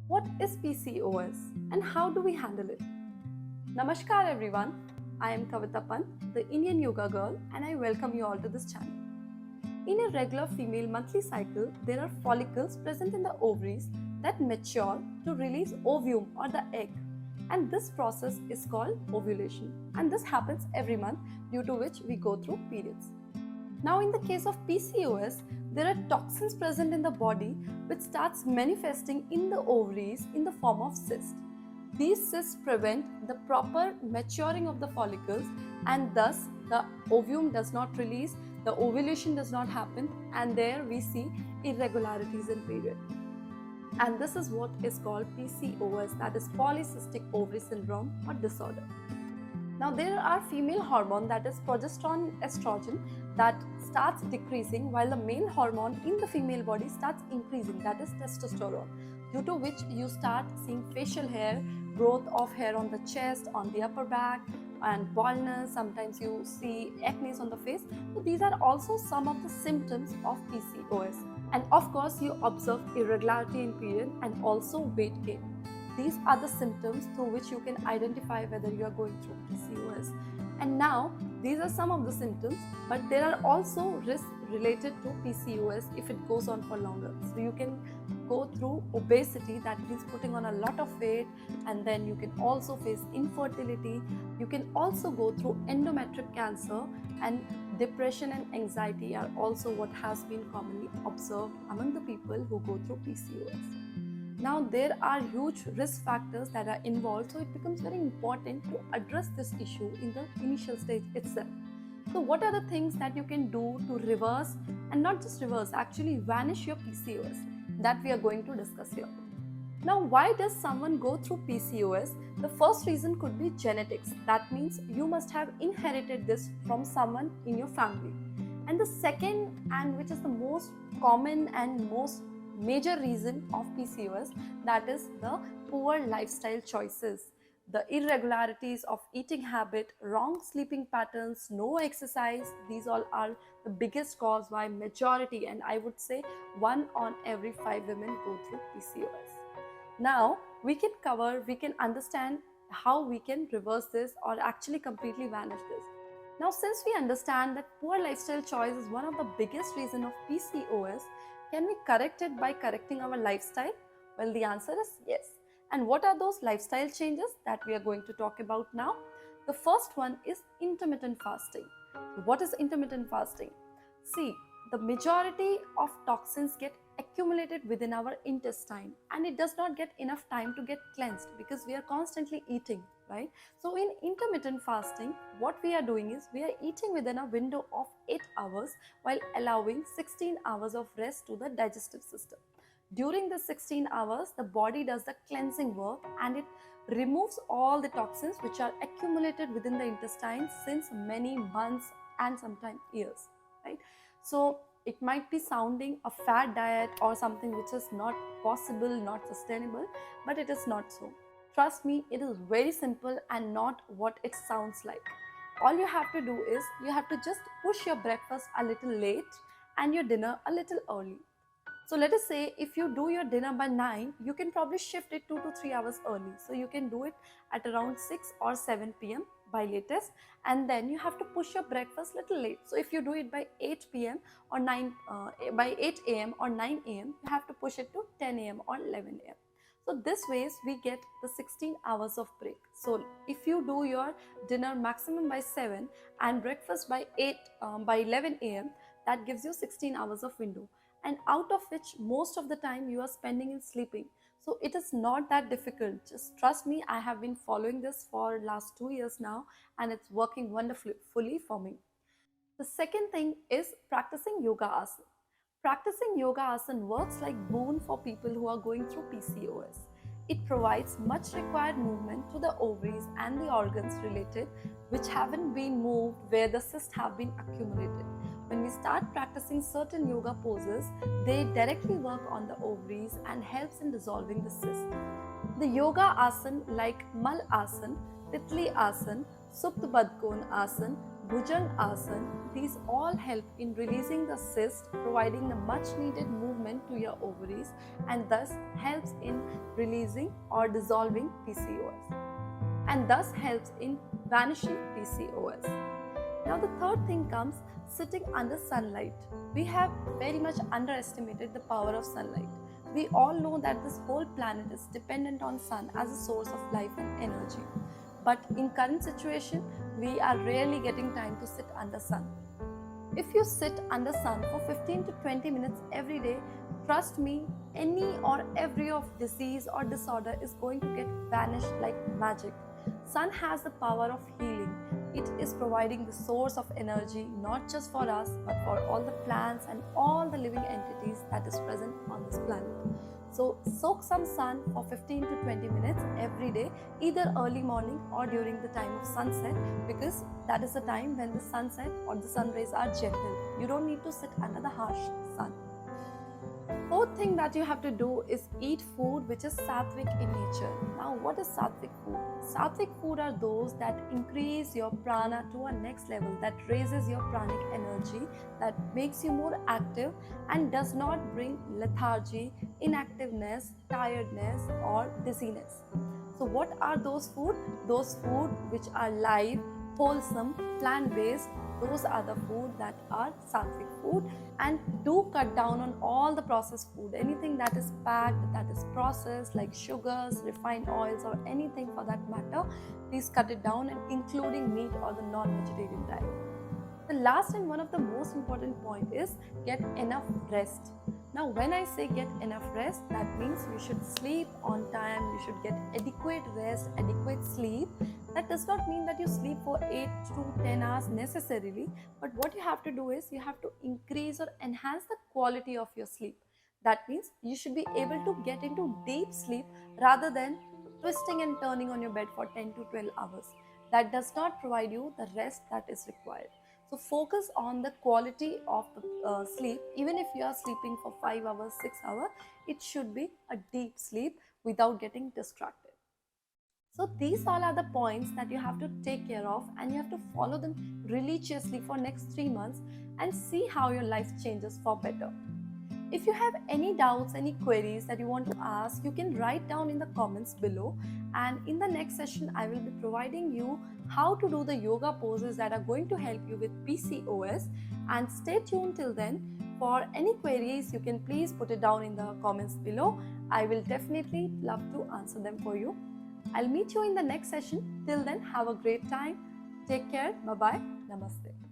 What is PCOS and how do we handle it? Namaskar everyone, I am Kavita Pant, the Indian yoga girl, and I welcome you all to this channel. In a regular female monthly cycle, there are follicles present in the ovaries that mature to release ovum or the egg. And this process is called ovulation. And this happens every month, due to which we go through periods. Now, in the case of PCOS, there are toxins present in the body which starts manifesting in the ovaries in the form of cysts. These cysts prevent the proper maturing of the follicles, and thus the ovum does not release, the ovulation does not happen, and there we see irregularities in period. And this is what is called PCOS, that is polycystic ovary syndrome or disorder. Now, there are female hormone, that is progesterone, estrogen, that starts decreasing, while the male hormone in the female body starts increasing, that is testosterone, due to which you start seeing facial hair, growth of hair on the chest, on the upper back, and baldness. Sometimes you see acne on the face. So these are also some of the symptoms of PCOS. And of course, you observe irregularity in period and also weight gain. These are the symptoms through which you can identify whether you are going through PCOS. And now, these are some of the symptoms, but there are also risks related to PCOS if it goes on for longer. So you can go through obesity, that means putting on a lot of weight, and then you can also face infertility. You can also go through endometrial cancer, and depression and anxiety are also what has been commonly observed among the people who go through PCOS. Now, there are huge risk factors that are involved, so it becomes very important to address this issue in the initial stage itself. So what are the things that you can do to reverse, and not just reverse, actually vanish your PCOS, that we are going to discuss here. Now, why does someone go through PCOS? The first reason could be genetics. That means you must have inherited this from someone in your family. And the second, and which is the most common and most major reason of PCOS, that is the poor lifestyle choices, the irregularities of eating habit, wrong sleeping patterns, no exercise. These all are the biggest cause why majority, and I would say 1 on every 5 women go through PCOS. Now we can understand how we can reverse this or actually completely vanish this. Now, since we understand that poor lifestyle choice is one of the biggest reason of PCOS, can we correct it by correcting our lifestyle? Well, the answer is yes. And what are those lifestyle changes that we are going to talk about now? The first one is intermittent fasting. What is intermittent fasting? See, the majority of toxins get accumulated within our intestine, and it does not get enough time to get cleansed because we are constantly eating, right? So in intermittent fasting, what we are doing is we are eating within a window of 8 hours while allowing 16 hours of rest to the digestive system. During the 16 hours, the body does the cleansing work and it removes all the toxins which are accumulated within the intestine since many months and sometimes years, right? So it might be sounding a fad diet or something which is not possible, not sustainable, but it is not so. Trust me, it is very simple and not what it sounds like. All you have to do is you have to just push your breakfast a little late and your dinner a little early. So let us say if you do your dinner by 9, you can probably shift it 2 to 3 hours early. So you can do it at around 6 or 7 p.m. by latest, and then you have to push your breakfast little late. So if you do it by 8 p.m. or by 8 a.m. or 9 a.m., you have to push it to 10 a.m. or 11 a.m. So this ways we get the 16 hours of break. So if you do your dinner maximum by 7 and breakfast by 11 a.m., that gives you 16 hours of window, and out of which most of the time you are spending in sleeping. So it is not that difficult. Just trust me, I have been following this for last 2 years now, and it's working wonderfully for me. The second thing is practicing yoga asana. Practicing yoga asana works like boon for people who are going through PCOS. It provides much required movement to the ovaries and the organs related which haven't been moved, where the cysts have been accumulated. When we start practicing certain yoga poses, they directly work on the ovaries and helps in dissolving the cyst. The yoga asana like Mal asana, Titli asana, Supta Badkon asana, Bhujang asana, these all help in releasing the cyst, providing the much needed movement to your ovaries, and thus helps in releasing or dissolving PCOS, and thus helps in vanishing PCOS. Now the third thing comes sitting under sunlight. We have very much underestimated the power of sunlight. We all know that this whole planet is dependent on sun as a source of life and energy. But in current situation, we are rarely getting time to sit under sun. If you sit under sun for 15 to 20 minutes every day, trust me, any or every of disease or disorder is going to get vanished like magic. Sun has the power of healing. It is providing the source of energy not just for us but for all the plants and all the living entities that is present on this planet. So soak some sun for 15 to 20 minutes every day, either early morning or during the time of sunset, because that is the time when the sunset or the sun rays are gentle. You don't need to sit under the harsh sun. Fourth thing that you have to do is eat food which is sattvic in nature. Now, what is sattvic food? Sattvic food are those that increase your prana to a next level, that raises your pranic energy, that makes you more active and does not bring lethargy, inactiveness, tiredness or dizziness. So what are those food? Those food which are live, wholesome, plant-based, those are the food that are sattvic food. And do cut down on all the processed food. Anything that is packed, that is processed, like sugars, refined oils or anything for that matter, please cut it down, and including meat or the non-vegetarian diet. The last and one of the most important point is get enough rest. Now when I say get enough rest, that means you should sleep on time, you should get adequate rest, adequate sleep. That does not mean that you sleep for 8 to 10 hours necessarily, but what you have to do is you have to increase or enhance the quality of your sleep. That means you should be able to get into deep sleep rather than twisting and turning on your bed for 10 to 12 hours. That does not provide you the rest that is required. So focus on the quality of the sleep. Even if you are sleeping for 5 hours, 6 hours, it should be a deep sleep without getting distracted. So these all are the points that you have to take care of, and you have to follow them religiously for next 3 months and see how your life changes for better. If you have any doubts, any queries that you want to ask, you can write down in the comments below, and in the next session I will be providing you how to do the yoga poses that are going to help you with PCOS. And stay tuned till then. For any queries, you can please put it down in the comments below. I will definitely love to answer them for you. I'll meet you in the next session. Till then, have a great time. Take care. Bye-bye. Namaste.